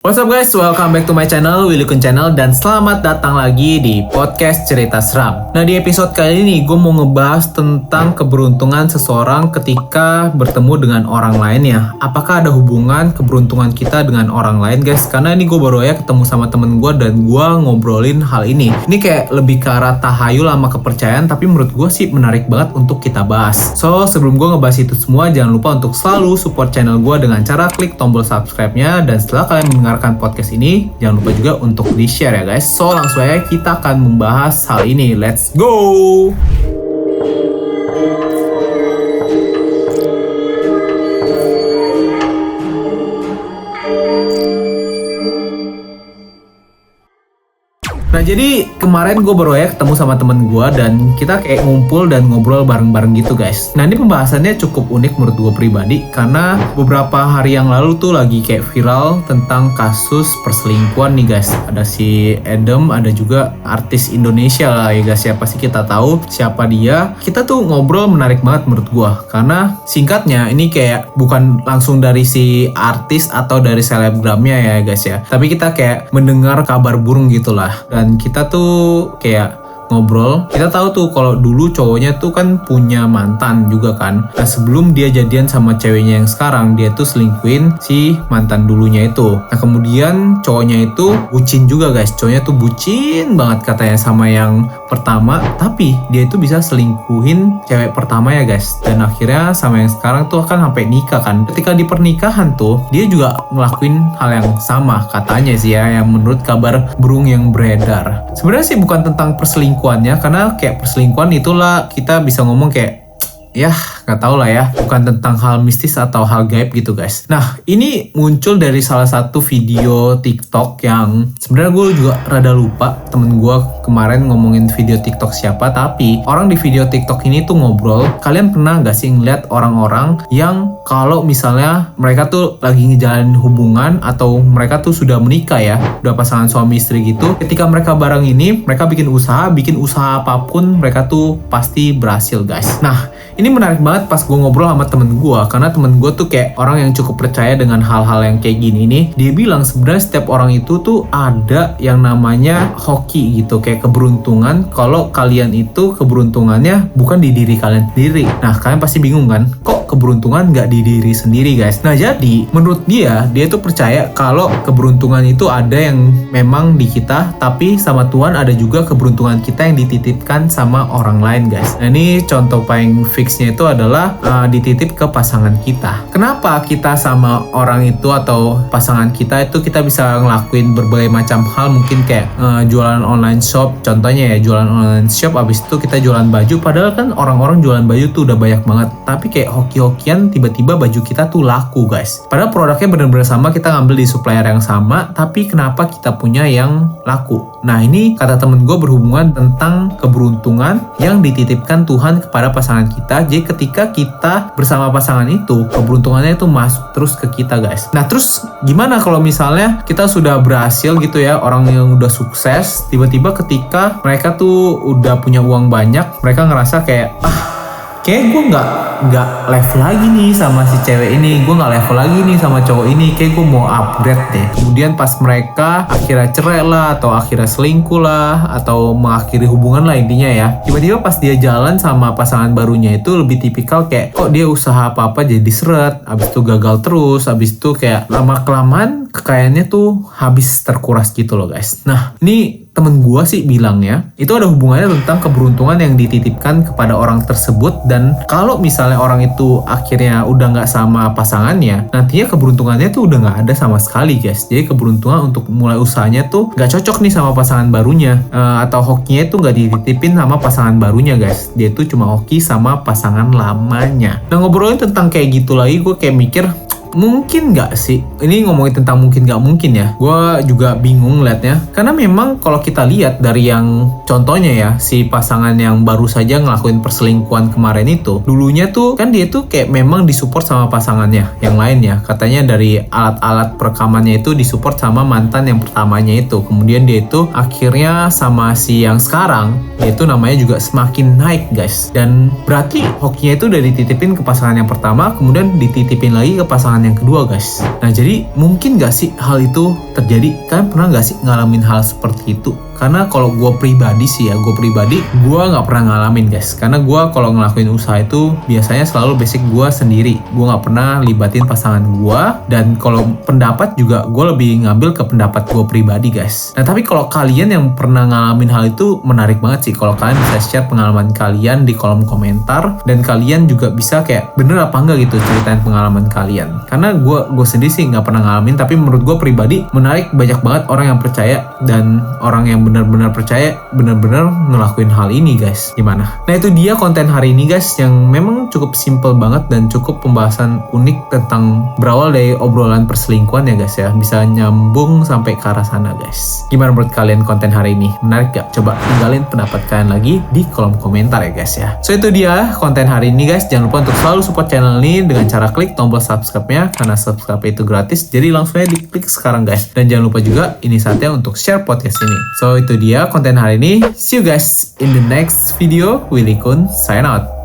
What's up guys, welcome back to my channel, Willy Kun Channel, dan selamat datang lagi di podcast Cerita Seram. Nah, di episode kali ini gue mau ngebahas tentang keberuntungan seseorang ketika bertemu dengan orang lain ya. Apakah ada hubungan keberuntungan kita dengan orang lain guys? Karena ini gue baru aja ketemu sama temen gue dan gue ngobrolin hal ini. Ini kayak lebih ke arah tahayul sama kepercayaan, tapi menurut gue sih menarik banget untuk kita bahas. So, sebelum gue ngebahas itu semua, jangan lupa untuk selalu support channel gue dengan cara klik tombol subscribe-nya, dan setelah kalian mendengarkan podcast ini, jangan lupa juga untuk di-share ya guys. So, langsung aja kita akan membahas hal ini. Let's go! Nah, jadi kemarin gue baru aja ketemu sama temen gue dan kita kayak ngumpul dan ngobrol bareng-bareng gitu guys. Nah, ini pembahasannya cukup unik menurut gue pribadi karena beberapa hari yang lalu tuh lagi kayak viral tentang kasus perselingkuhan nih guys. Ada si Adam, ada juga artis Indonesia lah ya guys ya, pasti kita tahu siapa dia. Kita tuh ngobrol menarik banget menurut gue karena singkatnya ini kayak bukan langsung dari si artis atau dari selebgramnya ya guys ya, tapi kita kayak mendengar kabar burung gitulah. Dan kita tuh kayak ngobrol, kita tahu tuh kalau dulu cowoknya tuh kan punya mantan juga kan. Nah, sebelum dia jadian sama ceweknya yang sekarang, dia tuh selingkuhin si mantan dulunya itu. Nah, kemudian cowoknya itu bucin juga guys. Cowoknya tuh bucin banget katanya sama yang pertama, tapi dia itu bisa selingkuhin cewek pertama ya guys. Dan akhirnya sama yang sekarang tuh kan sampai nikah kan. Ketika di pernikahan tuh, dia juga ngelakuin hal yang sama katanya sih ya, yang menurut kabar burung yang beredar. Sebenarnya sih bukan tentang perselingkuhannya, karena kayak perselingkuhan itulah kita bisa ngomong kayak ya nggak tau lah ya, bukan tentang hal mistis atau hal gaib gitu guys. Nah, ini muncul dari salah satu video TikTok yang sebenarnya gue juga rada lupa temen gue kemarin ngomongin video TikTok siapa, tapi orang di video TikTok ini tuh ngobrol. Kalian pernah nggak sih ngeliat orang-orang yang kalau misalnya mereka tuh lagi ngejalanin hubungan atau mereka tuh sudah menikah ya, udah pasangan suami istri gitu, ketika mereka bareng ini mereka bikin usaha apapun mereka tuh pasti berhasil guys. Nah, ini menarik banget pas gue ngobrol sama temen gue, karena temen gue tuh kayak orang yang cukup percaya dengan hal-hal yang kayak gini nih. Dia bilang sebenarnya setiap orang itu tuh ada yang namanya hoki gitu, kayak keberuntungan. Kalau kalian itu keberuntungannya bukan di diri kalian sendiri. Nah, kalian pasti bingung kan, kok keberuntungan nggak di diri sendiri guys. Nah, jadi menurut dia tuh percaya kalau keberuntungan itu ada yang memang di kita, tapi sama Tuhan ada juga keberuntungan kita yang dititipkan sama orang lain guys. Nah, ini contoh paling fixnya itu adalah dititip ke pasangan kita. Kenapa kita sama orang itu atau pasangan kita itu kita bisa ngelakuin berbagai macam hal, mungkin kayak jualan online shop, contohnya ya jualan online shop, abis itu kita jualan baju, padahal kan orang-orang jualan baju tuh udah banyak banget, tapi kayak hoki-hokian tiba-tiba baju kita tuh laku guys. Padahal produknya benar-benar sama, kita ngambil di supplier yang sama, tapi kenapa kita punya yang laku? Nah, ini kata temen gue berhubungan tentang keberuntungan yang dititipkan Tuhan kepada pasangan kita. Jadi ketika kita bersama pasangan itu, keberuntungannya itu masuk terus ke kita guys. Nah, terus gimana kalau misalnya kita sudah berhasil gitu ya, orang yang udah sukses, tiba-tiba ketika mereka tuh udah punya uang banyak, mereka ngerasa kayak kayak gue nggak level lagi nih sama si cewek ini, gue nggak level lagi nih sama cowok ini, kayak gue mau upgrade deh. Kemudian pas mereka akhirnya cerai lah, atau akhirnya selingkuh lah, atau mengakhiri hubungan lah intinya ya, tiba-tiba pas dia jalan sama pasangan barunya itu lebih tipikal kayak kok dia usaha apa-apa jadi seret, abis itu gagal terus, abis itu kayak lama-kelamaan kekayaannya tuh habis terkuras gitu loh guys. Nah, ini temen gue sih bilangnya itu ada hubungannya tentang keberuntungan yang dititipkan kepada orang tersebut, dan kalau misalnya orang itu akhirnya udah nggak sama pasangannya, nantinya keberuntungannya tuh udah nggak ada sama sekali guys. Jadi keberuntungan untuk mulai usahanya tuh nggak cocok nih sama pasangan barunya, atau hokinya tuh nggak dititipin sama pasangan barunya guys. Dia tuh cuma hoki sama pasangan lamanya. Nah, ngobrolin tentang kayak gitu lagi, gue kayak mikir mungkin nggak sih? Ini ngomongin tentang mungkin nggak mungkin ya. Gue juga bingung liatnya. Karena memang kalau kita lihat dari yang contohnya ya, si pasangan yang baru saja ngelakuin perselingkuhan kemarin itu, dulunya tuh kan dia tuh kayak memang disupport sama pasangannya yang lain ya. Katanya dari alat-alat perekamannya itu disupport sama mantan yang pertamanya itu. Kemudian dia itu akhirnya sama si yang sekarang, dia itu namanya juga semakin naik guys. Dan berarti hokinya itu udah dititipin ke pasangan yang pertama, kemudian dititipin lagi ke pasangan pasangan yang kedua guys. Nah jadi mungkin gak sih hal itu terjadi? Kalian pernah gak sih ngalamin hal seperti itu? Karena kalau gue pribadi sih ya, gue nggak pernah ngalamin guys. Karena gue kalau ngelakuin usaha itu biasanya selalu basic gue sendiri. Gue nggak pernah libatin pasangan gue. Dan kalau pendapat juga gue lebih ngambil ke pendapat gue pribadi guys. Nah tapi kalau kalian yang pernah ngalamin hal itu menarik banget sih. Kalau kalian bisa share pengalaman kalian di kolom komentar. Dan kalian juga bisa kayak bener apa enggak gitu ceritain pengalaman kalian. Karena gue sendiri sih nggak pernah ngalamin. Tapi menurut gue pribadi menarik, banyak banget orang yang percaya dan orang yang benar-benar percaya, benar-benar ngelakuin hal ini guys. Gimana? Nah itu dia konten hari ini guys, yang memang cukup simple banget dan cukup pembahasan unik tentang berawal dari obrolan perselingkuhan ya guys ya. Bisa nyambung sampai ke arah sana guys. Gimana menurut kalian konten hari ini? Menarik gak? Coba tinggalin pendapat kalian lagi di kolom komentar ya guys ya. So itu dia konten hari ini guys. Jangan lupa untuk selalu support channel ini dengan cara klik tombol subscribe-nya, karena subscribe itu gratis. Jadi langsung aja diklik sekarang guys. Dan jangan lupa juga ini saatnya untuk share podcast ini. So itu dia konten hari ini. See you guys in the next video. Willy Kun sign out.